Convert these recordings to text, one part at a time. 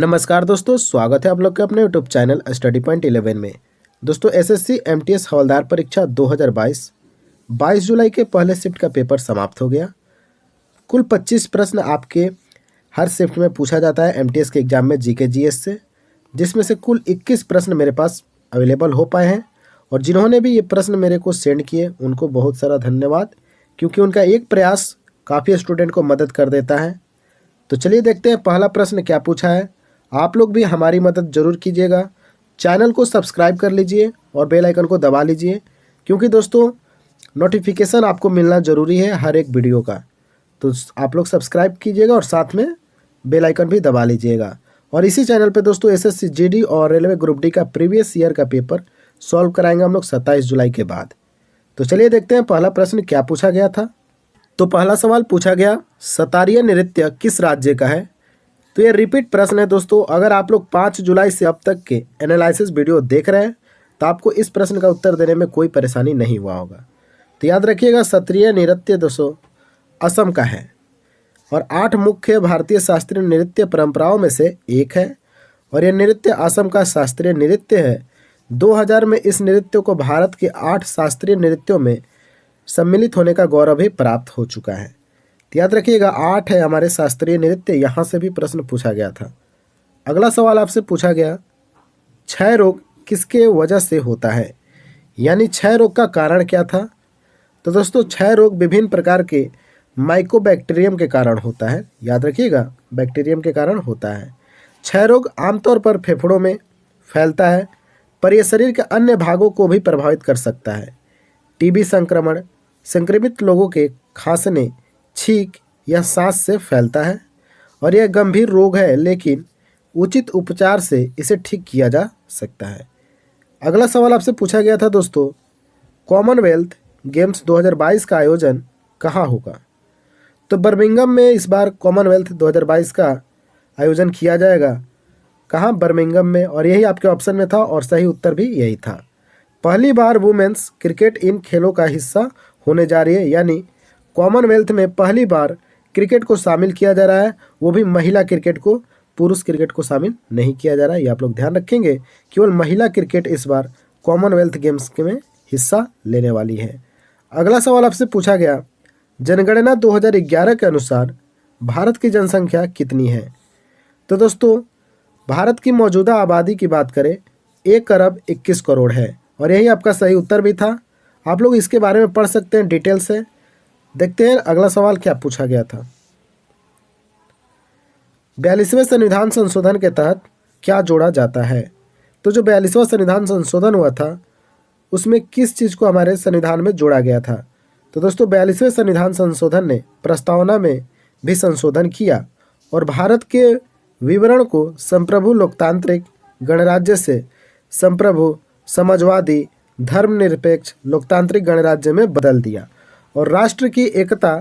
नमस्कार दोस्तों, स्वागत है आप लोग के अपने यूट्यूब चैनल स्टडी पॉइंट 11 में। दोस्तों, एसएससी एमटीएस हवलदार परीक्षा 2022 22 जुलाई के पहले शिफ्ट का पेपर समाप्त हो गया। कुल 25 प्रश्न आपके हर शिफ्ट में पूछा जाता है एमटीएस के एग्जाम में जीके जीएस से, जिसमें से कुल 21 प्रश्न मेरे पास अवेलेबल हो पाए हैं। और जिन्होंने भी ये प्रश्न मेरे को सेंड किए उनको बहुत सारा धन्यवाद, क्योंकि उनका एक प्रयास काफ़ी स्टूडेंट को मदद कर देता है। तो चलिए देखते हैं पहला प्रश्न क्या पूछा है। आप लोग भी हमारी मदद ज़रूर कीजिएगा, चैनल को सब्सक्राइब कर लीजिए और बेल आइकन को दबा लीजिए, क्योंकि दोस्तों नोटिफिकेशन आपको मिलना ज़रूरी है हर एक वीडियो का। तो आप लोग सब्सक्राइब कीजिएगा और साथ में बेल आइकन भी दबा लीजिएगा। और इसी चैनल पे दोस्तों एसएससी जीडी और रेलवे ग्रुप डी का प्रीवियस ईयर का पेपर सॉल्व कराएंगे हम लोग 27 जुलाई के बाद। तो चलिए देखते हैं पहला प्रश्न क्या पूछा गया था। तो पहला सवाल पूछा गया, सतारिया नृत्य किस राज्य का है। तो ये रिपीट प्रश्न है दोस्तों। अगर आप लोग 5 जुलाई से अब तक के एनालिसिस वीडियो देख रहे हैं तो आपको इस प्रश्न का उत्तर देने में कोई परेशानी नहीं हुआ होगा। तो याद रखिएगा, सतारिया नृत्य दोस्तों असम का है और 8 मुख्य भारतीय शास्त्रीय नृत्य परंपराओं में से एक है। और यह नृत्य असम का शास्त्रीय नृत्य है। 2000 में इस नृत्य को भारत के 8 शास्त्रीय नृत्यों में सम्मिलित होने का गौरव भी प्राप्त हो चुका है। तो याद रखिएगा 8 है हमारे शास्त्रीय नृत्य, यहाँ से भी प्रश्न पूछा गया था। अगला सवाल आपसे पूछा गया, क्षय रोग किसके वजह से होता है, यानी क्षय रोग का कारण क्या था। तो दोस्तों क्षय रोग विभिन्न प्रकार के माइकोबैक्टीरियम के कारण होता है। याद रखिएगा, बैक्टीरियम के कारण होता है। क्षय रोग आमतौर पर फेफड़ों में फैलता है, पर यह शरीर के अन्य भागों को भी प्रभावित कर सकता है। टीबी संक्रमण संक्रमित लोगों के खांसने, छींक या सांस से फैलता है और यह गंभीर रोग है, लेकिन उचित उपचार से इसे ठीक किया जा सकता है। अगला सवाल आपसे पूछा गया था दोस्तों, कॉमनवेल्थ गेम्स 2022 का आयोजन कहाँ होगा। तो बर्मिंघम में इस बार कॉमनवेल्थ 2022 का आयोजन किया जाएगा। कहाँ? बर्मिंघम में। और यही आपके ऑप्शन में था और सही उत्तर भी यही था। पहली बार वुमेन्स क्रिकेट इन खेलों का हिस्सा होने जा रही है, यानी कॉमनवेल्थ में पहली बार क्रिकेट को शामिल किया जा रहा है, वो भी महिला क्रिकेट को, पुरुष क्रिकेट को शामिल नहीं किया जा रहा है। ये आप लोग ध्यान रखेंगे, केवल महिला क्रिकेट इस बार कॉमनवेल्थ गेम्स में हिस्सा लेने वाली है। अगला सवाल आपसे पूछा गया, जनगणना 2011 के अनुसार भारत की जनसंख्या कितनी है। तो दोस्तों भारत की मौजूदा आबादी की बात करें 1 अरब 21 करोड़ है और यही आपका सही उत्तर भी था। आप लोग इसके बारे में पढ़ सकते हैं डिटेल से। देखते हैं अगला सवाल क्या पूछा गया था। 42वें संविधान संशोधन के तहत क्या जोड़ा जाता है। तो जो 42वां संविधान संशोधन हुआ था उसमें किस चीज़ को हमारे संविधान में जोड़ा गया था। तो दोस्तों 42वें संविधान संशोधन ने प्रस्तावना में भी संशोधन किया और भारत के विवरण को संप्रभु लोकतांत्रिक गणराज्य से संप्रभु समाजवादी धर्मनिरपेक्ष लोकतांत्रिक गणराज्य में बदल दिया और राष्ट्र की एकता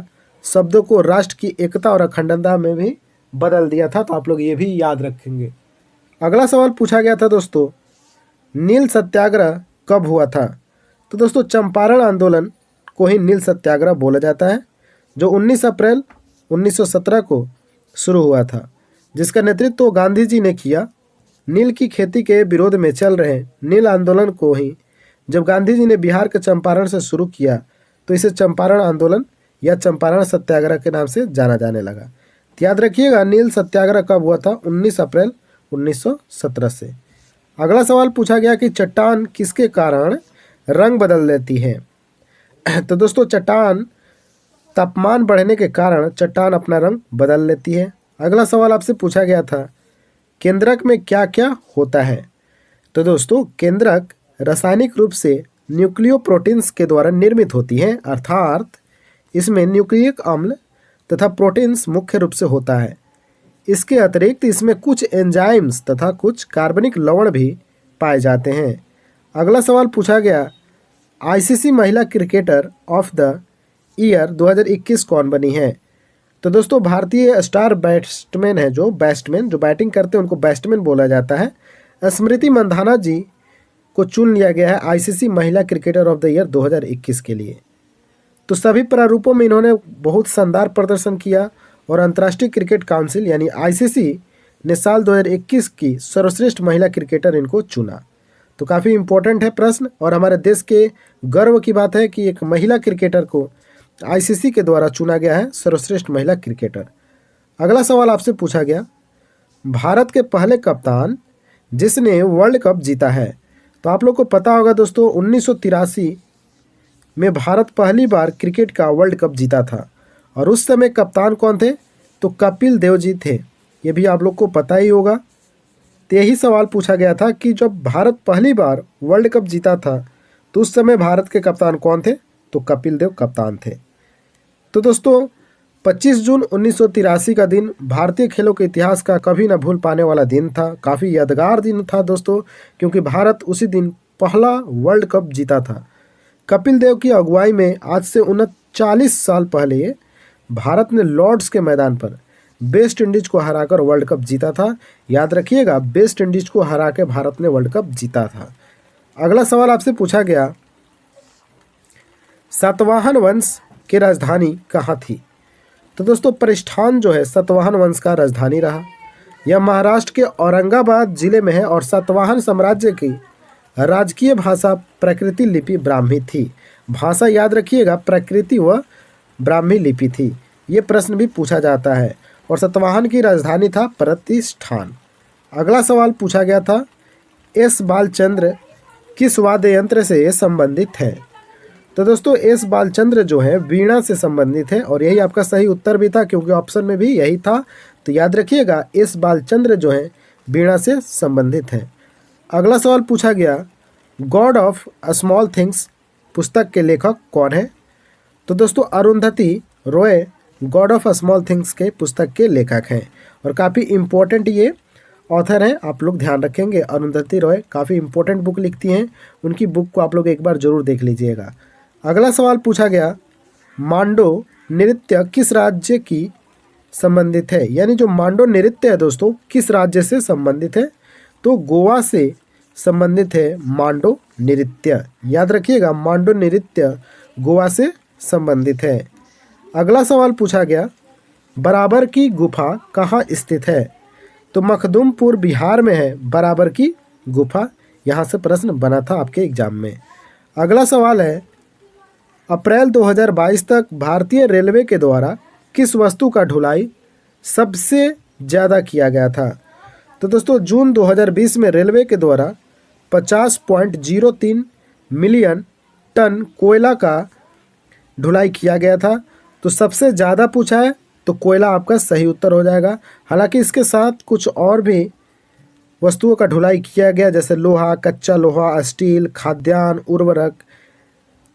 शब्दों को राष्ट्र की एकता और अखंडता में भी बदल दिया था। तो आप लोग ये भी याद रखेंगे। अगला सवाल पूछा गया था दोस्तों, नील सत्याग्रह कब हुआ था। तो दोस्तों चंपारण आंदोलन को ही नील सत्याग्रह बोला जाता है, जो 19 अप्रैल 1917 को शुरू हुआ था, जिसका नेतृत्व गांधी जी ने किया। नील की खेती के विरोध में चल रहे नील आंदोलन को ही जब गांधी जी ने बिहार के चंपारण से शुरू किया तो इसे चंपारण आंदोलन या चंपारण सत्याग्रह के नाम से जाना जाने लगा। तो याद रखिएगा नील सत्याग्रह कब हुआ था, 19 अप्रैल 1917 से। अगला सवाल पूछा गया कि चट्टान किसके कारण रंग बदल लेती है। तो दोस्तों चट्टान तापमान बढ़ने के कारण चट्टान अपना रंग बदल लेती है। अगला सवाल आपसे पूछा गया था, केंद्रक में क्या क्या होता है। तो दोस्तों केंद्रक रासायनिक रूप से न्यूक्लियोप्रोटीन्स के द्वारा निर्मित होती हैं, अर्थात इसमें न्यूक्लिक अम्ल तथा प्रोटीन्स मुख्य रूप से होता है। इसके अतिरिक्त इसमें कुछ एंजाइम्स तथा कुछ कार्बनिक लवण भी पाए जाते हैं। अगला सवाल पूछा गया, आईसीसी महिला क्रिकेटर ऑफ द ईयर 2021 कौन बनी है। तो दोस्तों भारतीय स्टार बैट्समैन है, जो बैटिंग करते हैं उनको बैट्समैन बोला जाता है। स्मृति मंधाना जी को चुन लिया गया है आईसीसी महिला क्रिकेटर ऑफ द ईयर 2021 के लिए। तो सभी प्रारूपों में इन्होंने बहुत शानदार प्रदर्शन किया और अंतर्राष्ट्रीय क्रिकेट काउंसिल यानी आईसीसी ने साल 2021 की सर्वश्रेष्ठ महिला क्रिकेटर इनको चुना। तो काफ़ी इम्पोर्टेंट है प्रश्न और हमारे देश के गर्व की बात है कि एक महिला क्रिकेटर को आईसीसी के द्वारा चुना गया है सर्वश्रेष्ठ महिला क्रिकेटर। अगला सवाल आपसे पूछा गया, भारत के पहले कप्तान जिसने वर्ल्ड कप जीता है। तो आप लोग को पता होगा दोस्तों, 1983 में भारत पहली बार क्रिकेट का वर्ल्ड कप जीता था और उस समय कप्तान कौन थे? तो कपिल देव जी थे। ये भी आप लोग को पता ही होगा। तो यही सवाल पूछा गया था कि जब भारत पहली बार वर्ल्ड कप जीता था तो उस समय भारत के कप्तान कौन थे? तो कपिल देव कप्तान थे। तो दोस्तों 25 जून 1983 का दिन भारतीय खेलों के इतिहास का कभी न भूल पाने वाला दिन था। काफ़ी यादगार दिन था दोस्तों, क्योंकि भारत उसी दिन पहला वर्ल्ड कप जीता था। कपिल देव की अगुवाई में आज से 39 साल पहले भारत ने लॉर्ड्स के मैदान पर वेस्ट इंडीज को हराकर वर्ल्ड कप जीता था। याद रखिएगा, वेस्ट इंडीज को हरा के भारत ने वर्ल्ड कप जीता था। अगला सवाल आपसे पूछा गया, सातवाहन वंश की राजधानी कहाँ थी? तो दोस्तों परिष्ठान जो है सातवाहन वंश का राजधानी रहा। यह महाराष्ट्र के औरंगाबाद जिले में है और सातवाहन साम्राज्य की राजकीय भाषा प्राकृति लिपि ब्राह्मी थी। भाषा याद रखिएगा, प्राकृति व ब्राह्मी लिपि थी। ये प्रश्न भी पूछा जाता है। और सातवाहन की राजधानी था प्रतिष्ठान। अगला सवाल पूछा गया था, एस बालचंद्र किस वाद्य यंत्र से संबंधित है? तो दोस्तों एस बालचंद्र जो है वीणा से संबंधित है और यही आपका सही उत्तर भी था, क्योंकि ऑप्शन में भी यही था। तो याद रखिएगा, एस बालचंद्र जो है वीणा से संबंधित है। अगला सवाल पूछा गया, गॉड ऑफ स्मॉल थिंग्स पुस्तक के लेखक कौन है? तो दोस्तों Arundhati Roy God of small things के पुस्तक के लेखक हैं और काफ़ी इम्पोर्टेंट ये ऑथर हैं। आप लोग ध्यान रखेंगे, अरुंधति रॉय काफ़ी इम्पोर्टेंट बुक लिखती हैं। उनकी बुक को आप लोग एक बार ज़रूर देख लीजिएगा। अगला सवाल पूछा गया, मांडो नृत्य किस राज्य की संबंधित है? यानी जो मांडो नृत्य है दोस्तों किस राज्य से संबंधित है? तो गोवा से संबंधित है मांडो नृत्य। याद रखिएगा, मांडो नृत्य गोवा से संबंधित है। अगला सवाल पूछा गया, बराबर की गुफा कहाँ स्थित है? तो मखदुमपुर बिहार में है बराबर की गुफा। यहाँ से प्रश्न बना था आपके एग्जाम में। अगला सवाल है, अप्रैल 2022 तक भारतीय रेलवे के द्वारा किस वस्तु का ढुलाई सबसे ज़्यादा किया गया था? तो दोस्तों जून 2020 में रेलवे के द्वारा 50.03 मिलियन टन कोयला का ढुलाई किया गया था। तो सबसे ज़्यादा पूछा है तो कोयला आपका सही उत्तर हो जाएगा। हालांकि इसके साथ कुछ और भी वस्तुओं का ढुलाई किया गया, जैसे लोहा, कच्चा लोहा, स्टील, खाद्यान्न, उर्वरक,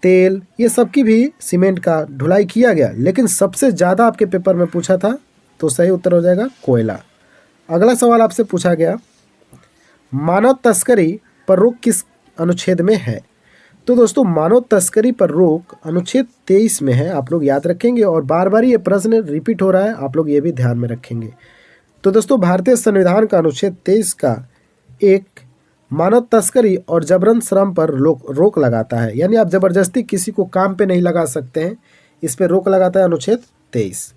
तेल, ये सब की भी सीमेंट का ढुलाई किया गया, लेकिन सबसे ज़्यादा आपके पेपर में पूछा था तो सही उत्तर हो जाएगा कोयला। अगला सवाल आपसे पूछा गया, मानव तस्करी पर रोक किस अनुच्छेद में है? तो दोस्तों मानव तस्करी पर रोक अनुच्छेद 23 में है। आप लोग याद रखेंगे और बार बार ये प्रश्न रिपीट हो रहा है, आप लोग ये भी ध्यान में रखेंगे। तो दोस्तों भारतीय संविधान का अनुच्छेद 23 का एक मानव तस्करी और जबरन श्रम पर रोक लगाता है। यानी आप जबरदस्ती किसी को काम पे नहीं लगा सकते हैं, इस पर रोक लगाता है अनुच्छेद 23।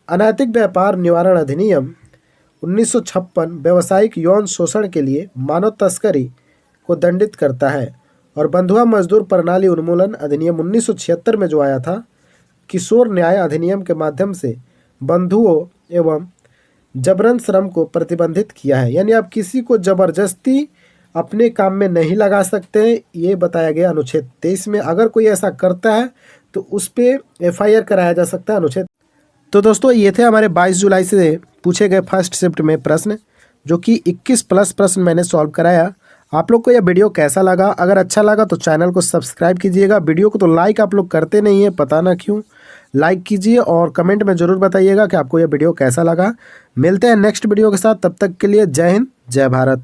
अनैतिक व्यापार निवारण अधिनियम 1956 व्यावसायिक यौन शोषण के लिए मानव तस्करी को दंडित करता है। और बंधुआ मजदूर प्रणाली उन्मूलन अधिनियम 1976 में जो आया था, किशोर न्याय अधिनियम के माध्यम से बंधुओं एवं जबरन श्रम को प्रतिबंधित किया है। यानी आप किसी को जबरदस्ती अपने काम में नहीं लगा सकते हैं, ये बताया गया अनुच्छेद 23 में। अगर कोई ऐसा करता है तो उस पर FIR कराया जा सकता है अनुच्छेद। तो दोस्तों ये थे हमारे 22 जुलाई से पूछे गए फर्स्ट शिफ्ट में प्रश्न, जो कि 21 प्लस प्रश्न मैंने सॉल्व कराया। आप लोग को यह वीडियो कैसा लगा? अगर अच्छा लगा तो चैनल को सब्सक्राइब कीजिएगा। वीडियो को तो लाइक आप लोग करते नहीं हैं, पता ना क्यों। लाइक कीजिए और कमेंट में ज़रूर बताइएगा कि आपको यह वीडियो कैसा लगा। मिलते हैं नेक्स्ट वीडियो के साथ, तब तक के लिए जय हिंद, जय भारत।